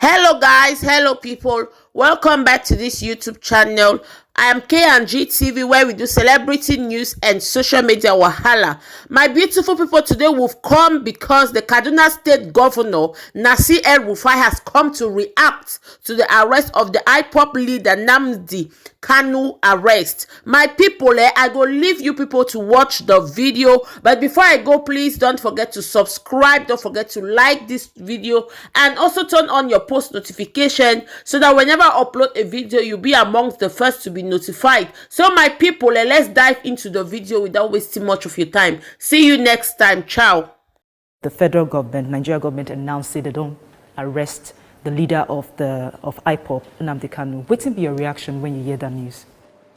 Hello guys, hello people, welcome back to this YouTube channel. I am K&G TV, where we do celebrity news and social media wahala. My beautiful people, today we've come because the Kaduna State Governor Nasir El-Rafai has come to react to the arrest of the IPOB leader Nnamdi Kanu arrest. My people, I go leave you people to watch the video, but before I go, please don't forget to subscribe, don't forget to like this video, and also turn on your post notification so that whenever I upload a video, you'll be amongst the first to be notified. So my people, let's dive into the video without wasting much of your time. See you next time. Ciao. The federal government, Nigeria government, announced they don't arrest the leader of IPOB, Nnamdi Kanu. What will be your reaction when you hear that news?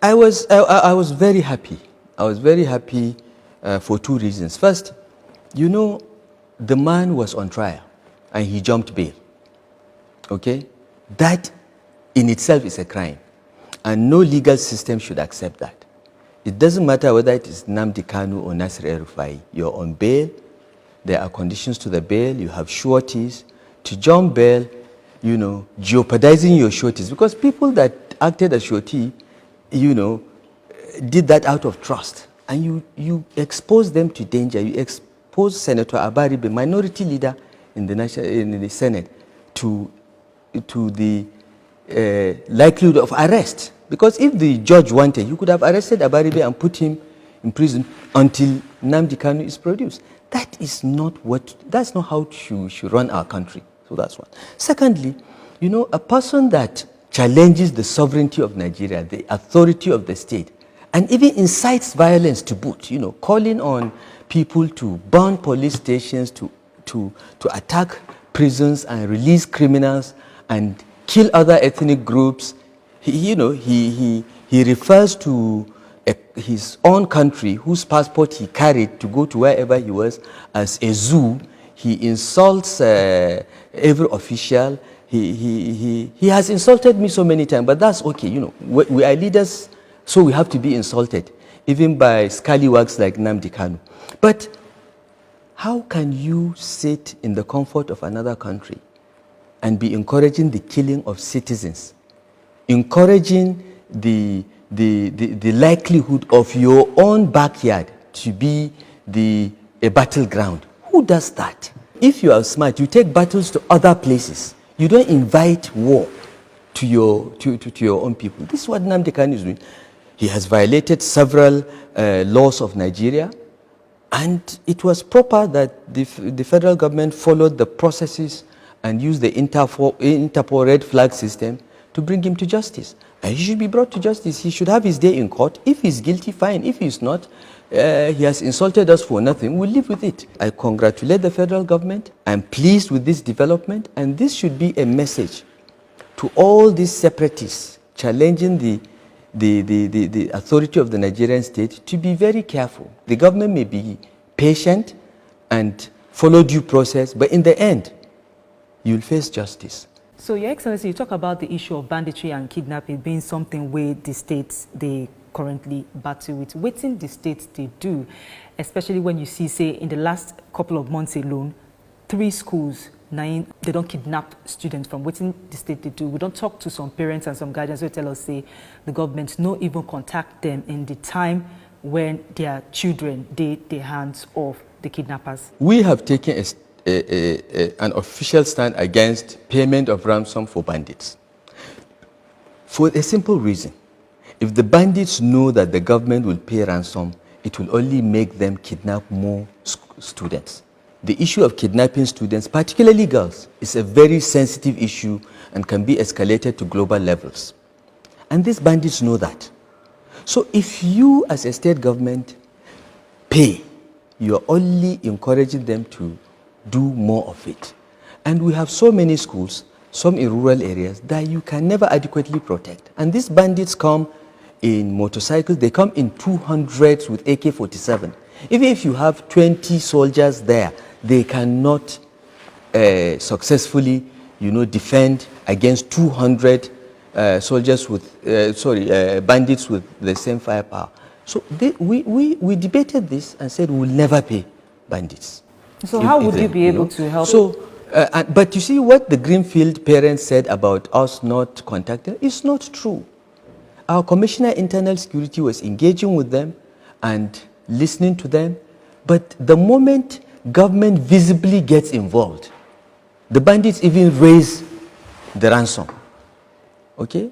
I was very happy. I was very happy for two reasons. First, you know, the man was on trial and he jumped bail. Okay? That in itself is a crime. And no legal system should accept that. It doesn't matter whether it is Nnamdi Kanu or Nasir El-Rafai. You're on bail. There are conditions to the bail. You have sureties. To jump bail, you know, jeopardizing your sureties. Because people that acted as surety, you know, did that out of trust. And you expose them to danger. You expose Senator Abari, the minority leader in the Senate, to the likelihood of arrest. Because if the judge wanted, you could have arrested Abaribe and put him in prison until Nnamdi Kanu is produced. That's not how you should run our country. So that's one. Secondly, you know, a person that challenges the sovereignty of Nigeria, the authority of the state, and even incites violence to boot, you know, calling on people to burn police stations, to attack prisons and release criminals and kill other ethnic groups. He refers to his own country, whose passport he carried to go to wherever he was, as a zoo. He insults every official. He has insulted me so many times, but that's okay. You know, we are leaders, so we have to be insulted, even by scallywags like Nnamdi Kanu. But how can you sit in the comfort of another country and be encouraging the killing of citizens, encouraging the likelihood of your own backyard to be a battleground? Who does that? If you are smart, you take battles to other places. You don't invite war to your own people. This is what Nnamdi Kanu is doing. He has violated several laws of Nigeria, and it was proper that the federal government followed the processes and used the Interpol red flag system to bring him to justice. And he should be brought to justice. He should have his day in court. If he's guilty, fine. If he's not, he has insulted us for nothing. We'll live with it. I congratulate the federal government. I'm pleased with this development. And this should be a message to all these separatists challenging the authority of the Nigerian state to be very careful. The government may be patient and follow due process, but in the end, you'll face justice. So, Your Excellency, you talk about the issue of banditry and kidnapping being something where the states, they currently battle with. Waiting the states they do, especially when you see, say, in the last couple of months alone, 3 schools, they don't kidnap students from waiting the state they do. We don't talk to some parents and some guardians who tell us, say, the government no even contact them in the time when their children, their hands of the kidnappers. We have taken an official stand against payment of ransom for bandits. For a simple reason. If the bandits know that the government will pay ransom, it will only make them kidnap more students. The issue of kidnapping students, particularly girls, is a very sensitive issue and can be escalated to global levels. And these bandits know that. So if you as a state government pay, you're only encouraging them to do more of it. And we have so many schools, some in rural areas, that you can never adequately protect. And these bandits come in motorcycles, they come in 200s with AK-47. Even if you have 20 soldiers there, they cannot successfully, you know, defend against 200 soldiers with, bandits with the same firepower. So we debated this and said we will never pay bandits. So how would you be able to help? So But you see what the Greenfield parents said about us not contacting is not true. Our Commissioner Internal Security was engaging with them and listening to them, but the moment government visibly gets involved, the bandits even raise the ransom. Okay?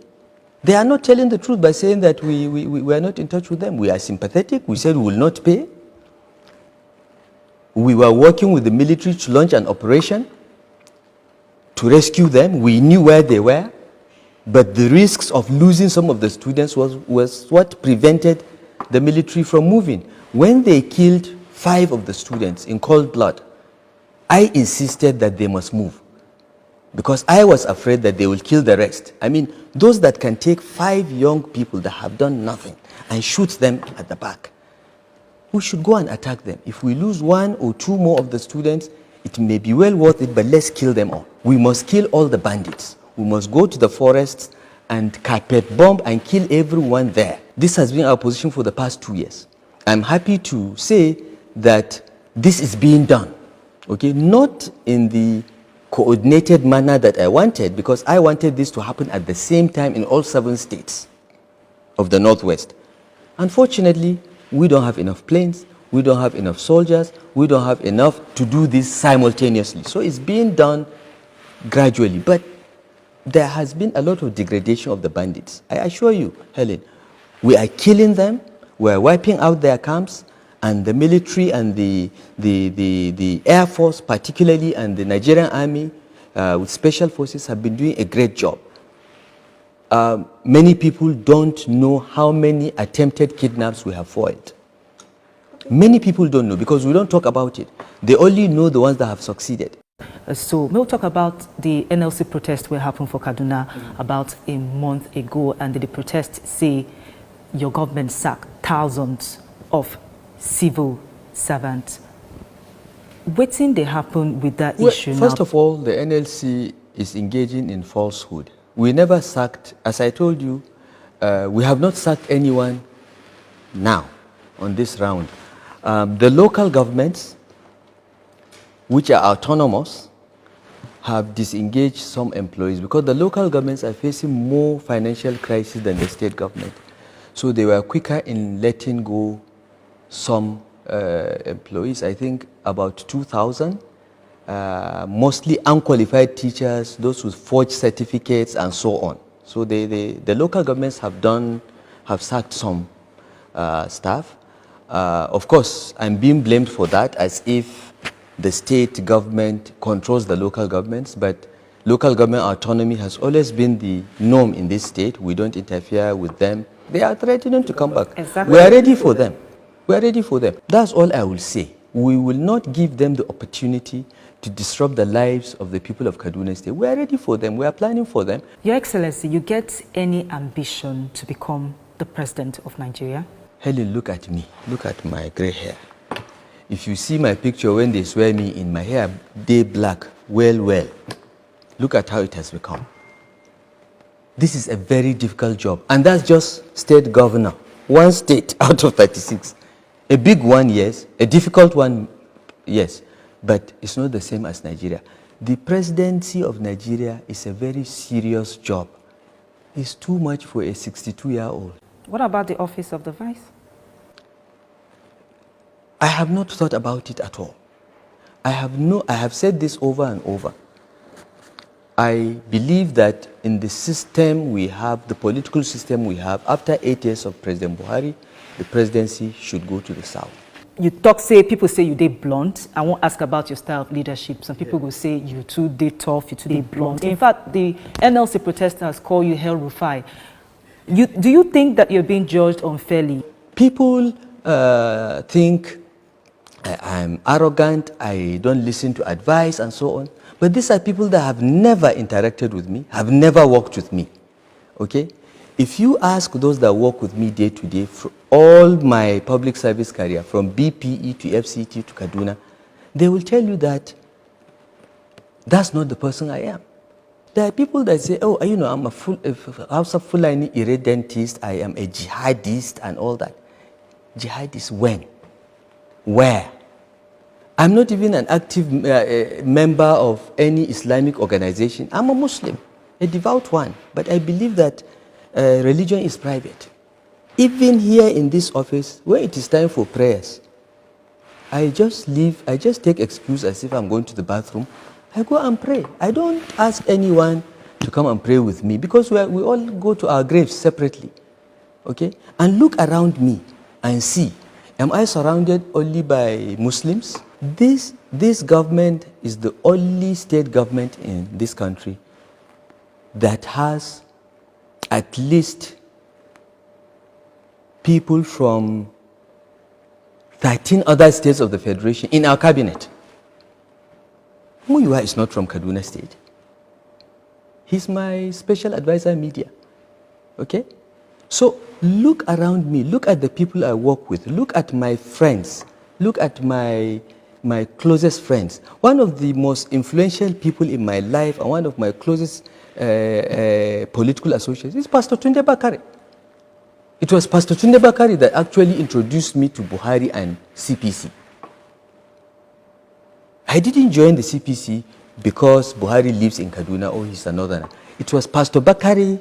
They are not telling the truth by saying that we are not in touch with them. We are sympathetic. We said we will not pay. We were working with the military to launch an operation to rescue them. We knew where they were, but the risks of losing some of the students was what prevented the military from moving. When they killed 5 of the students in cold blood, I insisted that they must move because I was afraid that they will kill the rest. I mean, those that can take 5 young people that have done nothing and shoot them at the back, we should go and attack them. If we lose 1 or 2 more of the students, it may be well worth it, but let's kill them all. We must kill all the bandits. We must go to the forests and carpet bomb and kill everyone there. This has been our position for the past 2 years. I'm happy to say that this is being done, okay? Not in the coordinated manner that I wanted, because I wanted this to happen at the same time in all 7 states of the Northwest. Unfortunately, we don't have enough planes, we don't have enough soldiers, we don't have enough to do this simultaneously. So it's being done gradually, but there has been a lot of degradation of the bandits. I assure you, Helen, we are killing them, we are wiping out their camps, and the military and the Air Force particularly, and the Nigerian Army with special forces have been doing a great job. Many people don't know how many attempted kidnaps we have foiled. Many people don't know because we don't talk about it. They only know the ones that have succeeded. So we'll talk about the NLC protest that happened for Kaduna about a month ago, and the protests say your government sacked thousands of civil servants. What thing they happen with that issue First now? of all, the NLC is engaging in falsehood. We never sacked, as I told you, we have not sacked anyone now on this round. The local governments, which are autonomous, have disengaged some employees because the local governments are facing more financial crisis than the state government. So they were quicker in letting go some employees, I think about 2,000, mostly unqualified teachers, those with forged certificates and so on. So the local governments have sacked some staff. Of course, I'm being blamed for that as if the state government controls the local governments, but local government autonomy has always been the norm in this state. We don't interfere with them. They are threatening to come back. Exactly. We are ready for them. We are ready for them. That's all I will say. We will not give them the opportunity to disrupt the lives of the people of Kaduna State. We are ready for them. We are planning for them. Your Excellency, you get any ambition to become the president of Nigeria? Helen, look at me. Look at my gray hair. If you see my picture when they swear me in, my hair day black, well. Look at how it has become. This is a very difficult job. And that's just state governor. One state out of 36. A big one, yes. A difficult one, yes. But it's not the same as Nigeria. The presidency of Nigeria is a very serious job. It's too much for a 62-year-old. What about the office of the vice? I have not thought about it at all. I have said this over and over. I believe that in the system we have, the political system we have, after 8 years of President Buhari, the presidency should go to the south. You people say you did blunt. I won't ask about your style of leadership. Some people will say you too did tough, you too did blunt. In fact, the NLC protesters call you El-Rafai. Do you think that you're being judged unfairly? People think I'm arrogant, I don't listen to advice and so on. But these are people that have never interacted with me, have never worked with me, okay? If you ask those that work with me day to day, for all my public service career, from BPE to FCT to Kaduna, they will tell you that that's not the person I am. There are people that say, oh, you know, I'm a Hausa Fulani irredentist, I am a jihadist and all that. Jihadist when? Where? I'm not even an active member of any Islamic organization. I'm a Muslim, a devout one, but I believe that religion is private. Even here in this office, when it is time for prayers, I just leave, I just take excuse as if I'm going to the bathroom. I go and pray. I don't ask anyone to come and pray with me because we all go to our graves separately. Okay? And look around me and see, am I surrounded only by Muslims? This government is the only state government in this country that has at least people from 13 other states of the Federation in our cabinet. Muyiwa is not from Kaduna State. He's my special advisor media. Okay? So look around me, look at the people I work with, look at my friends, look at my closest friends. One of the most influential people in my life and one of my closest political associates is Pastor Tunde Bakare. It was Pastor Tunde Bakare that actually introduced me to Buhari and CPC. I didn't join the CPC because Buhari lives in Kaduna or he's a northerner. It was Pastor Bakare's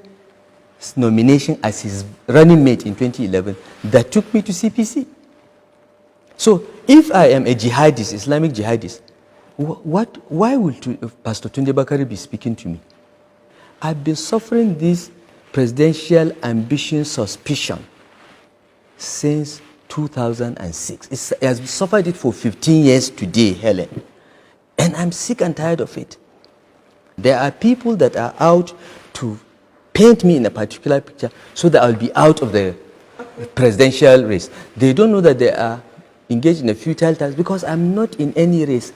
nomination as his running mate in 2011 that took me to CPC. So if I am a jihadist, Islamic jihadist, why would Pastor Tunde Bakare be speaking to me? I've been suffering this presidential ambition suspicion since 2006. I have suffered it for 15 years today, Helen. And I'm sick and tired of it. There are people that are out to paint me in a particular picture so that I'll be out of the presidential race. They don't know that they are engaged in a futile task because I'm not in any race.